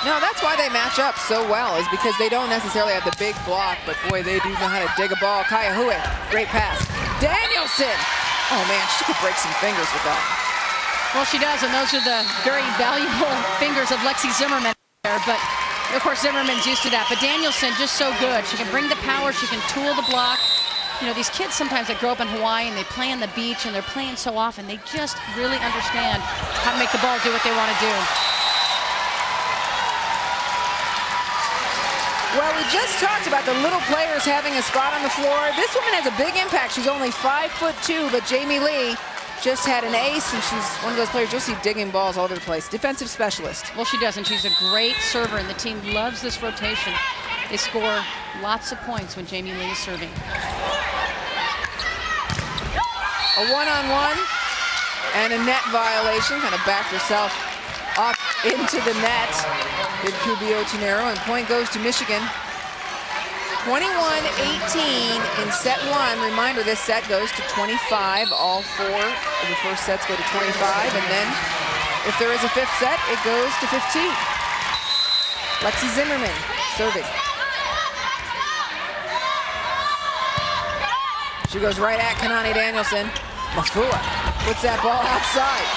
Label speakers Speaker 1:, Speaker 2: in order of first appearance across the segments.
Speaker 1: No, that's why they match up so well, is because they don't necessarily have the big block, but boy, they do know how to dig a ball. Kayahue, great pass. Danielson! Oh man, she could break some fingers with that.
Speaker 2: Well, she does, and those are the very valuable fingers of Lexi Zimmerman there, but of course Zimmerman's used to that. But Danielson just so good. She can bring the power, she can tool the block. You know, these kids sometimes that grow up in Hawaii and they play on the beach and they're playing so often, they just really understand how to make the ball do what they want to do.
Speaker 1: Well, we just talked about the little players having a spot on the floor. This woman has a big impact. She's only 5'2", but Jamie Lee just had an ace, and she's one of those players you'll see digging balls all over the place. Defensive specialist.
Speaker 2: Well, she does, and she's a great server, and the team loves this rotation. They score lots of points when Jamie Lee is serving.
Speaker 1: A one-on-one and a net violation. Kind of backed herself up into the net. Did Cubio-Tinero, and point goes to Michigan. 21-18 in set one. Reminder, this set goes to 25. All four of the first sets go to 25, and then if there is a fifth set, it goes to 15. Lexi Zimmerman serving. She goes right at Kanani Danielson. Mafua puts that ball outside.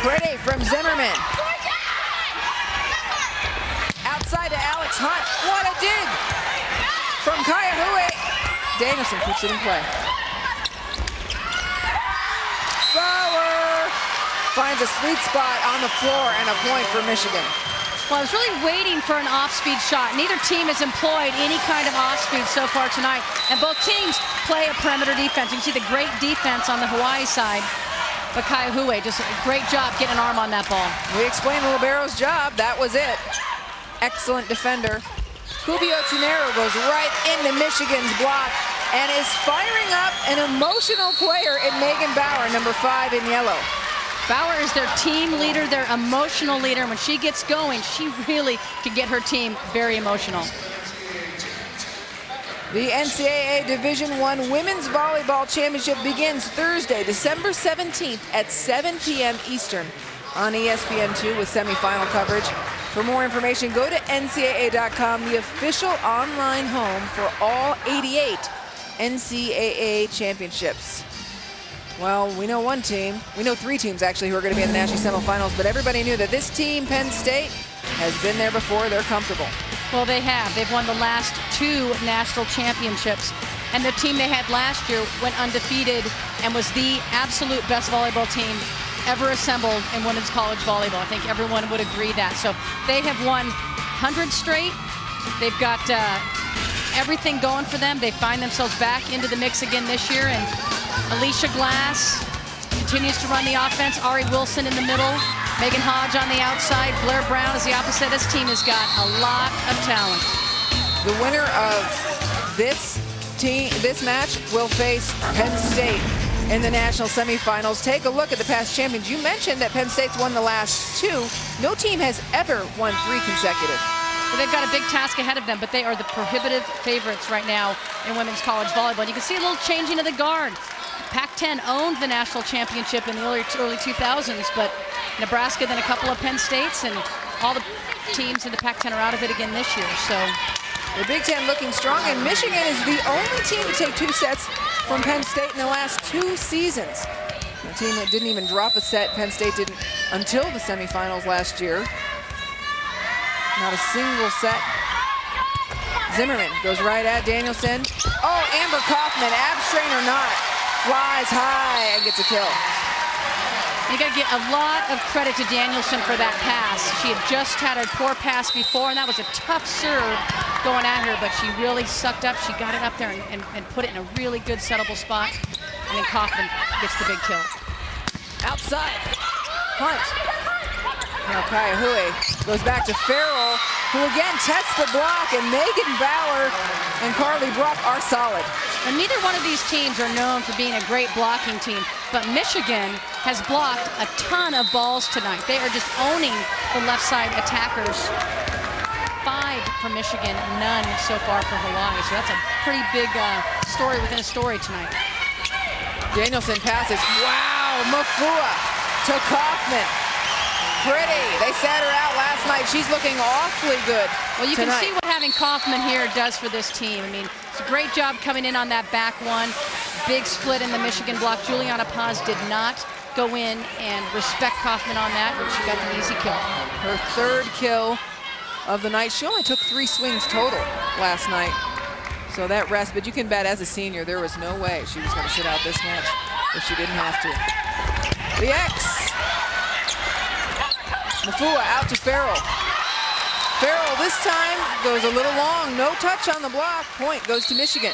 Speaker 1: Pretty from Zimmerman. Outside to Alex Hunt. What a dig from Kayahue. Danielson keeps it in play. Bauer finds a sweet spot on the floor and a point for Michigan.
Speaker 2: Well, I was really waiting for an off-speed shot. Neither team has employed any kind of off-speed so far tonight. And both teams play a perimeter defense. You can see the great defense on the Hawaii side. But Kayahue, just a great job getting an arm on that ball.
Speaker 1: We explained the libero's job. That was it. Excellent defender. Cubio-Tinero goes right into Michigan's block and is firing up an emotional player in Megan Bauer, number 5 in yellow.
Speaker 2: Bauer is their team leader, their emotional leader. When she gets going, she really can get her team very emotional.
Speaker 1: The NCAA Division I Women's Volleyball Championship begins Thursday, December 17th at 7 p.m. Eastern on ESPN2 with semifinal coverage. For more information, go to NCAA.com, the official online home for all 88 NCAA championships. Well, we know one team. We know 3 teams, actually, who are going to be in the national semifinals, but everybody knew that this team, Penn State, has been there before. They're comfortable.
Speaker 2: Well, they have. They've won the last 2 national championships. And the team they had last year went undefeated and was the absolute best volleyball team ever assembled in women's college volleyball. I think everyone would agree that. So they have won 100 straight. They've got everything going for them. They find themselves back into the mix again this year. And Alicia Glass continues to run the offense. Ari Wilson in the middle. Megan Hodge on the outside. Blair Brown is the opposite. This team has got a lot of talent.
Speaker 1: The winner of this match will face Penn State in the national semifinals. Take a look at the past champions. You mentioned that Penn State's won the last 2. No team has ever won 3 consecutive.
Speaker 2: Well, they've got a big task ahead of them, but they are the prohibitive favorites right now in women's college volleyball. And you can see a little changing of the guard. Pac-10 owned the national championship in the early 2000s, but Nebraska, then a couple of Penn States, and all the teams in the Pac-10 are out of it again this year. So
Speaker 1: the Big Ten looking strong, and Michigan is the only team to take 2 sets from Penn State in the last 2 seasons. A team that didn't even drop a set. Penn State didn't until the semifinals last year. Not a single set. Zimmerman goes right at Danielson. Oh, Amber Kaufman, ab strain or not, flies high and gets a kill.
Speaker 2: You got to give a lot of credit to Danielson for that pass. She had just had a poor pass before, and that was a tough serve going at her, but she really sucked up. She got it up there and put it in a really good settable spot, and then Kaufman gets the big kill.
Speaker 1: Outside, Hunt. Now Kayahue goes back to Farrell, who again tests the block, and Megan Bauer and Carly Bruck are solid.
Speaker 2: And neither one of these teams are known for being a great blocking team, but Michigan has blocked a ton of balls tonight. They are just owning the left side attackers. 5 for Michigan, none so far for Hawaii. So that's a pretty big story within a story tonight.
Speaker 1: Danielson passes. Wow, Mafua to Kaufman. Pretty. They They sat her out last night. She's looking awfully good.
Speaker 2: Well, you
Speaker 1: tonight.
Speaker 2: can see what having Kaufman here does for this team. I mean, it's a great job coming in on that back one. Big split in the Michigan block. Juliana Paz did not go in and respect Kaufman on that, and she got the easy kill.
Speaker 1: Her third kill of the night. She only took 3 swings total last night. So that rest, but you can bet as a senior, there was no way she was going to sit out this match if she didn't have to. The X. Mafua out to Farrell. Farrell this time goes a little long. No touch on the block. Point goes to Michigan.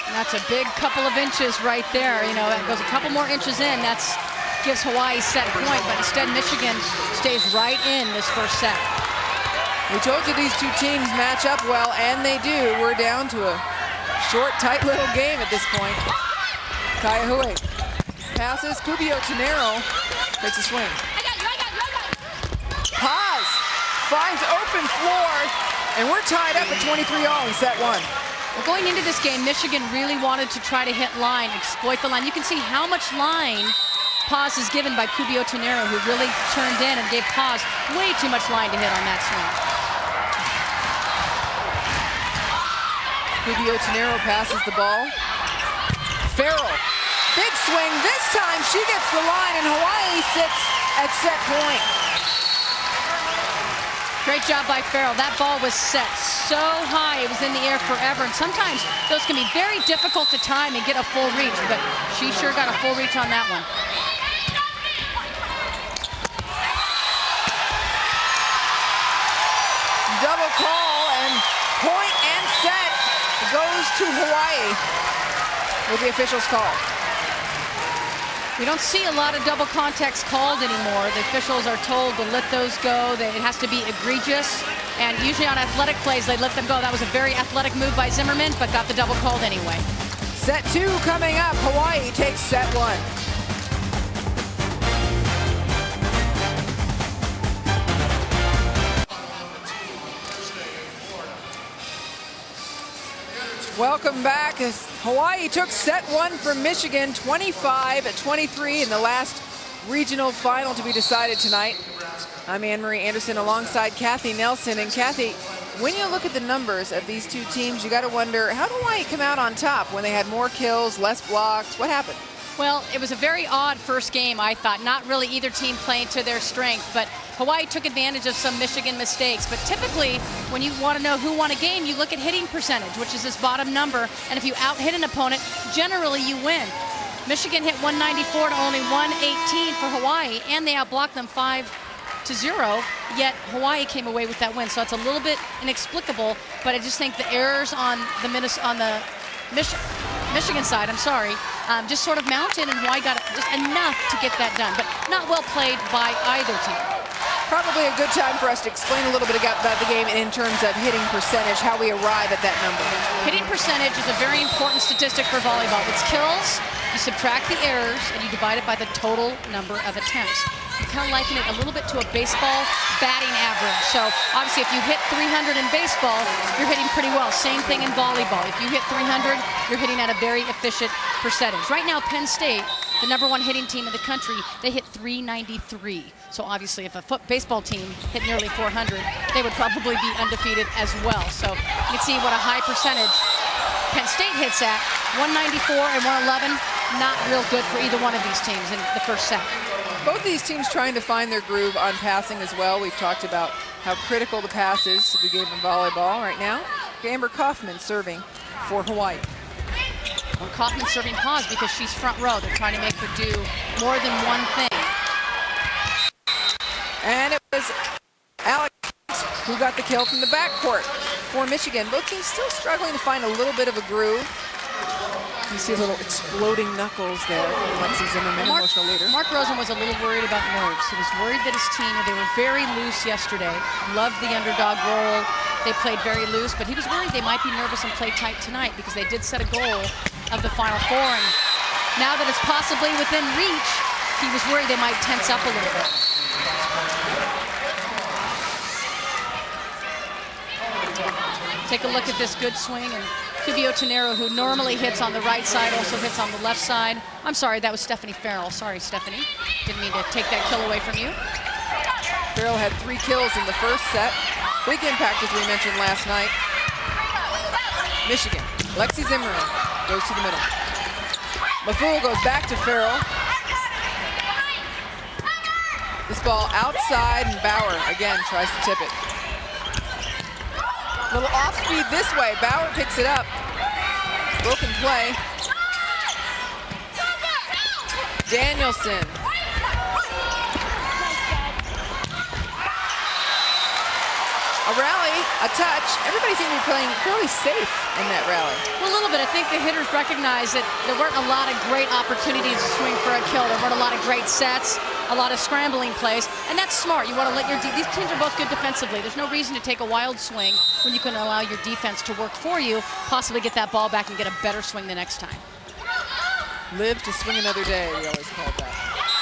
Speaker 2: And that's a big couple of inches right there. You know, it goes a couple more inches in. That's gives Hawaii set point, but instead Michigan stays right in this first set.
Speaker 1: We told you these two teams match up well, and they do. We're down to a short, tight little game at this point. Kaiahue passes. Cubio Tenero takes a swing. Paz finds open floor, and we're tied up at 23-all in set 1.
Speaker 2: Well, going into this game, Michigan really wanted to try to hit line, exploit the line. You can see how much line Paz is given by Cubio Tenero, who really turned in and gave Paz way too much line to hit on that swing.
Speaker 1: Cubio Tenero passes the ball. Farrell, big swing. This time she gets the line, and Hawaii sits at set point.
Speaker 2: Great job by Farrell. That ball was set so high, it was in the air forever. And sometimes those can be very difficult to time and get a full reach, but she sure got a full reach on that one.
Speaker 1: Double call, and point and set goes to Hawaii with the officials' call.
Speaker 2: We don't see a lot of double contacts called anymore. The officials are told to let those go. It has to be egregious. And usually on athletic plays, they let them go. That was a very athletic move by Zimmerman, but got the double called anyway.
Speaker 1: Set 2 coming up. Hawaii takes set 1. Welcome back as Hawaii took set 1 from Michigan, 25-23 in the last regional final to be decided tonight. I'm Anne-Marie Anderson alongside Kathy Nelson. And Kathy, when you look at the numbers of these two teams, you got to wonder, how did Hawaii come out on top when they had more kills, less blocks? What happened?
Speaker 2: Well, it was a very odd first game, I thought. Not really either team playing to their strength, but Hawaii took advantage of some Michigan mistakes. But typically, when you want to know who won a game, you look at hitting percentage, which is this bottom number. And if you out-hit an opponent, generally you win. Michigan hit 194 to only 118 for Hawaii, and they outblocked them 5-0, yet Hawaii came away with that win. So it's a little bit inexplicable, but I just think the errors on the Michigan side, just sort of mounted, and Hawaii got just enough to get that done, but not well played by either team.
Speaker 1: Probably a good time for us to explain a little bit about the game in terms of hitting percentage, how we arrive at that number.
Speaker 2: Hitting percentage is a very important statistic for volleyball. It's kills, you subtract the errors, and you divide it by the total number of attempts. You kind of liken it a little bit to a baseball batting average. So obviously if you hit 300 in baseball, you're hitting pretty well. Same thing in volleyball. If you hit 300, you're hitting at a very efficient percentage. Right now, Penn State, the #1 hitting team in the country, they hit 393. So obviously if a baseball team hit nearly 400, they would probably be undefeated as well. So you can see what a high percentage Penn State hits at. 194 and 111, not real good for either one of these teams in the first set.
Speaker 1: Both these teams trying to find their groove on passing as well. We've talked about how critical the pass is to the game of volleyball right now. Amber Kaufman serving for Hawaii.
Speaker 2: Well, Kaufman serving Paz because she's front row. They're trying to make her do more than one thing.
Speaker 1: And it was Alex who got the kill from the backcourt for Michigan. Both teams still struggling to find a little bit of a groove. You see little exploding knuckles there. Lexi Zimmerman, emotional leader.
Speaker 2: Mark Rosen was a little worried about nerves. He was worried that his team, they were very loose yesterday. Loved the underdog role. They played very loose, but he was worried they might be nervous and play tight tonight because they did set a goal of the Final Four. And now that it's possibly within reach, he was worried they might tense up a little bit. Take a look at this good swing, and Cubio-Tenero, who normally hits on the right side, also hits on the left side. I'm sorry, that was Stephanie Farrell. Sorry, Stephanie. Didn't mean to take that kill away from you.
Speaker 1: Farrell had 3 kills in the first set. Big impact, as we mentioned last night. Michigan. Lexi Zimmerman goes to the middle. Maful goes back to Farrell. This ball outside, and Bauer again tries to tip it. Little off speed this way. Bauer picks it up. Broken play. Danielson. A rally, a touch. Everybody seemed to be playing fairly safe in that rally.
Speaker 2: Well, a little bit. I think the hitters recognized that there weren't a lot of great opportunities to swing for a kill. There weren't a lot of great sets, a lot of scrambling plays, and that's smart. You want to let these teams are both good defensively. There's no reason to take a wild swing when you can allow your defense to work for you, possibly get that ball back and get a better swing the next time.
Speaker 1: Live to swing another day, we always called that.